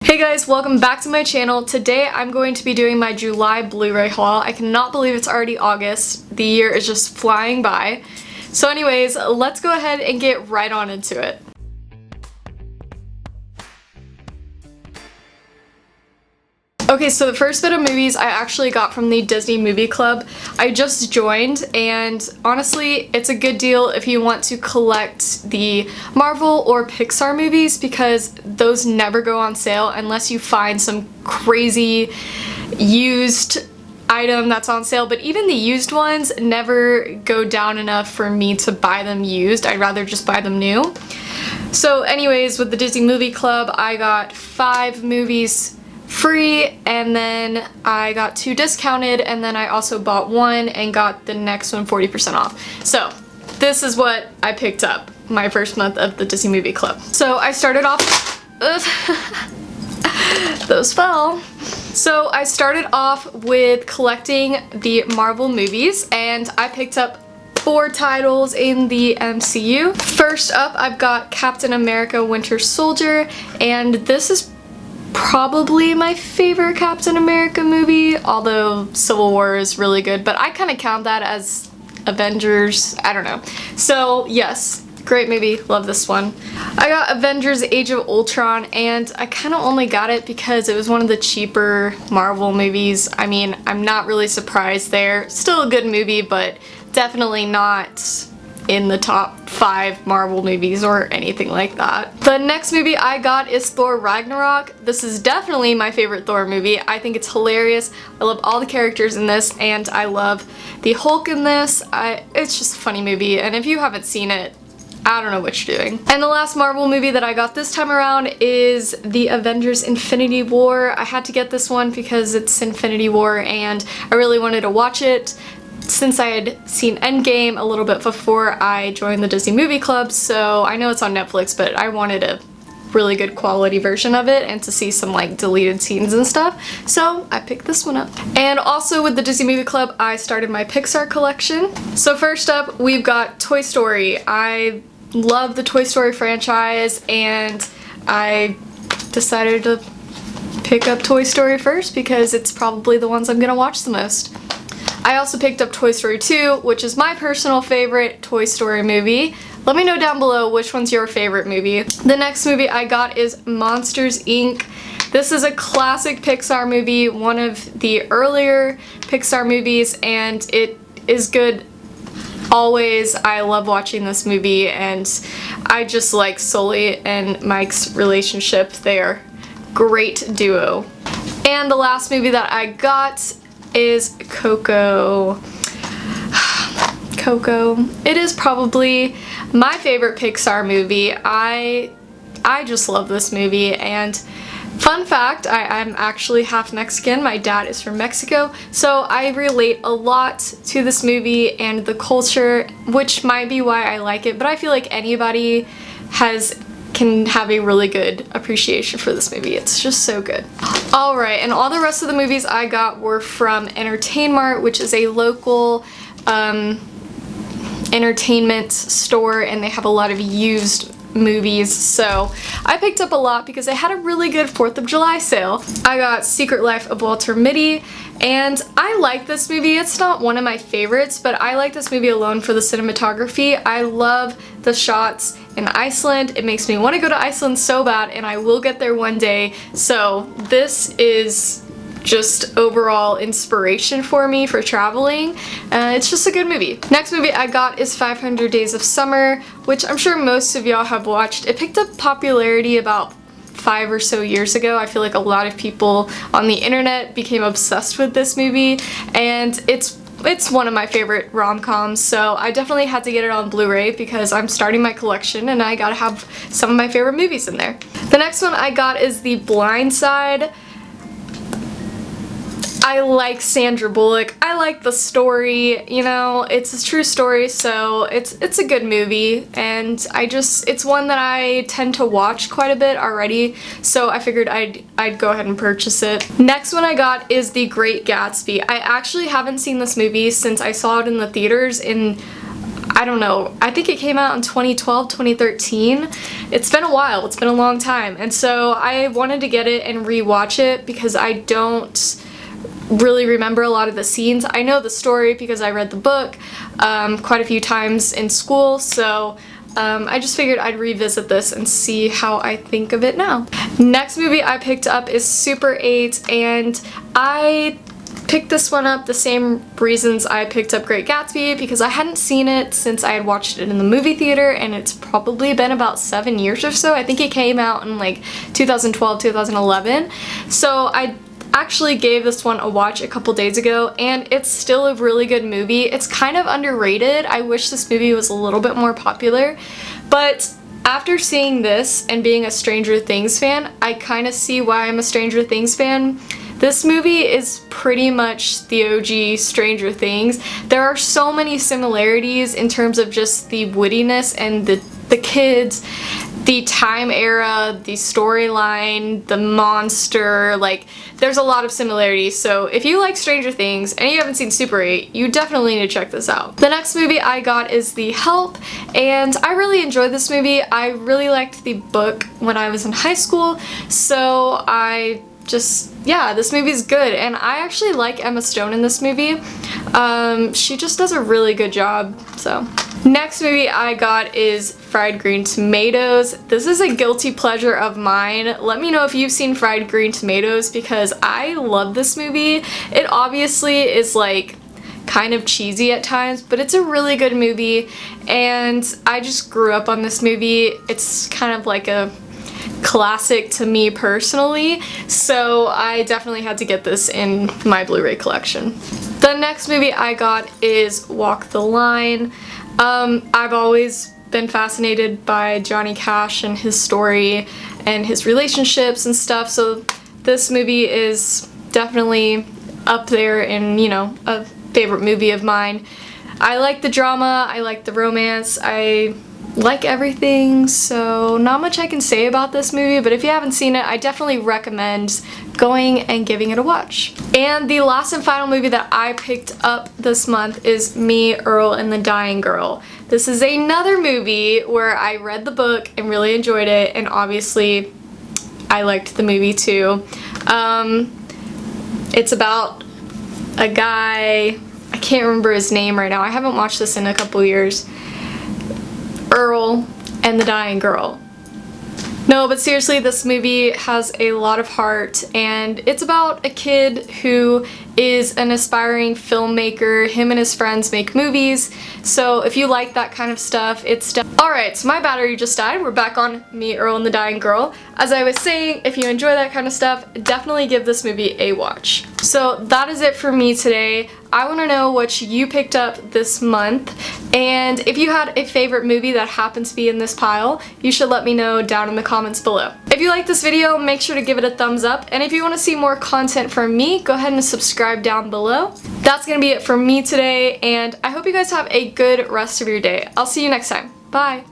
Hey guys, welcome back to my channel. Today I'm going to be doing my July Blu-ray haul. I cannot believe it's already August. The year is just flying by. So anyways, let's go ahead and get right on into it. Okay, so the first bit of movies I actually got from the Disney Movie Club. I just joined, and honestly, it's a good deal if you want to collect the Marvel or Pixar movies because those never go on sale unless you find some crazy used item that's on sale, but even the used ones never go down enough for me to buy them used. I'd rather just buy them new. So anyways, with the Disney Movie Club, I got 5 movies free, and then I got 2 discounted, and then I also bought 1 and got the next one 40% off. So this is what I picked up my first month of the Disney Movie Club. So I started off those fell. So I started off with collecting the Marvel movies, and I picked up 4 titles in the MCU. First up, I've got Captain America Winter Soldier, and this is probably my favorite Captain America movie, although Civil War is really good, but I kind of count that as Avengers. I don't know. So yes, great movie, love this one. I got Avengers Age of Ultron, and I kind of only got it because it was one of the cheaper Marvel movies. I mean, I'm not really surprised there. Still a good movie, but definitely not in the top 5 Marvel movies or anything like that. The next movie I got is Thor Ragnarok. This is definitely my favorite Thor movie. I think it's hilarious. I love all the characters in this, and I love the Hulk in this. It's just a funny movie, and if you haven't seen it, I don't know what you're doing. And the last Marvel movie that I got this time around is the Avengers Infinity War. I had to get this one because it's Infinity War, and I really wanted to watch it since I had seen Endgame a little bit before I joined the Disney Movie Club, so I know it's on Netflix, but I wanted a really good quality version of it and to see some like deleted scenes and stuff, so I picked this one up. And also with the Disney Movie Club, I started my Pixar collection. So first up, we've got Toy Story. I love the Toy Story franchise, and I decided to pick up Toy Story first because it's probably the ones I'm gonna watch the most. I also picked up Toy Story 2, which is my personal favorite Toy Story movie. Let me know down below which one's your favorite movie. The next movie I got is Monsters, Inc. This is a classic Pixar movie, one of the earlier Pixar movies, and it is good always. I love watching this movie, and I just like Sully and Mike's relationship. They are a great duo. And the last movie that I got is Coco. Coco. It is probably my favorite Pixar movie. I just love this movie, and fun fact, I'm actually half Mexican. My dad is from Mexico, so I relate a lot to this movie and the culture, which might be why I like it, but I feel like anybody can have a really good appreciation for this movie. It's just so good. Alright, and all the rest of the movies I got were from Entertainmart, which is a local entertainment store, and they have a lot of used movies, so I picked up a lot because they had a really good 4th of July sale. I got Secret Life of Walter Mitty, and I like this movie. It's not one of my favorites, but I like this movie alone for the cinematography. I love the shots in Iceland. It makes me want to go to Iceland so bad, and I will get there one day, so this is just overall inspiration for me for traveling. It's just a good movie. Next movie I got is 500 Days of Summer, which I'm sure most of y'all have watched. It picked up popularity about 5 or so years ago. I feel like a lot of people on the internet became obsessed with this movie, and it's one of my favorite rom-coms, so I definitely had to get it on Blu-ray because I'm starting my collection and I gotta have some of my favorite movies in there. The next one I got is The Blind Side. I like Sandra Bullock. I like the story, you know, it's a true story, so it's a good movie, and it's one that I tend to watch quite a bit already, so I figured I'd go ahead and purchase it. Next one I got is The Great Gatsby. I actually haven't seen this movie since I saw it in the theaters in I don't know, I think it came out in 2012, 2013. It's been a while, it's been a long time, and so I wanted to get it and rewatch it because I don't really remember a lot of the scenes. I know the story because I read the book quite a few times in school, so I just figured I'd revisit this and see how I think of it now. Next movie I picked up is Super 8, and I picked this one up the same reasons I picked up Great Gatsby, because I hadn't seen it since I had watched it in the movie theater, and it's probably been about 7 years or so. I think it came out in like 2012, 2011. So I actually gave this one a watch a couple days ago, and it's still a really good movie. It's kind of underrated. I wish this movie was a little bit more popular, but after seeing this and being a Stranger Things fan, I kind of see why I'm a Stranger Things fan. This movie is pretty much the OG Stranger Things. There are so many similarities in terms of just the wittiness and the kids, the time era, the storyline, the monster, like there's a lot of similarities. So if you like Stranger Things and you haven't seen Super 8, you definitely need to check this out. The next movie I got is The Help, and I really enjoyed this movie. I really liked the book when I was in high school, so yeah, this movie's good, and I actually like Emma Stone in this movie. She just does a really good job, so. Next movie I got is Fried Green Tomatoes. This is a guilty pleasure of mine. Let me know if you've seen Fried Green Tomatoes, because I love this movie. It obviously is like kind of cheesy at times, but it's a really good movie, and I just grew up on this movie. It's kind of like a classic to me personally, so I definitely had to get this in my Blu-ray collection. The next movie I got is Walk the Line. I've always been fascinated by Johnny Cash and his story and his relationships and stuff, so this movie is definitely up there in, you know, a favorite movie of mine. I like the drama, I like the romance, I like everything, so not much I can say about this movie, but if you haven't seen it, I definitely recommend going and giving it a watch. And the last and final movie that I picked up this month is Me, Earl, and the Dying Girl. This is another movie where I read the book and really enjoyed it, and obviously I liked the movie too. It's about a guy, I can't remember his name right now, I haven't watched this in a couple years. Earl and the Dying Girl. No, but seriously, this movie has a lot of heart, and it's about a kid who is an aspiring filmmaker. Him and his friends make movies, so if you like that kind of stuff, it's Alright, so my battery just died. We're back on Me, Earl, and the Dying Girl. As I was saying, if you enjoy that kind of stuff, definitely give this movie a watch. So that is it for me today. I want to know what you picked up this month, and if you had a favorite movie that happens to be in this pile, you should let me know down in the comments below. If you like this video, make sure to give it a thumbs up, and if you want to see more content from me, go ahead and subscribe down below. That's gonna be it for me today, and I hope you guys have a good rest of your day. I'll see you next time. Bye!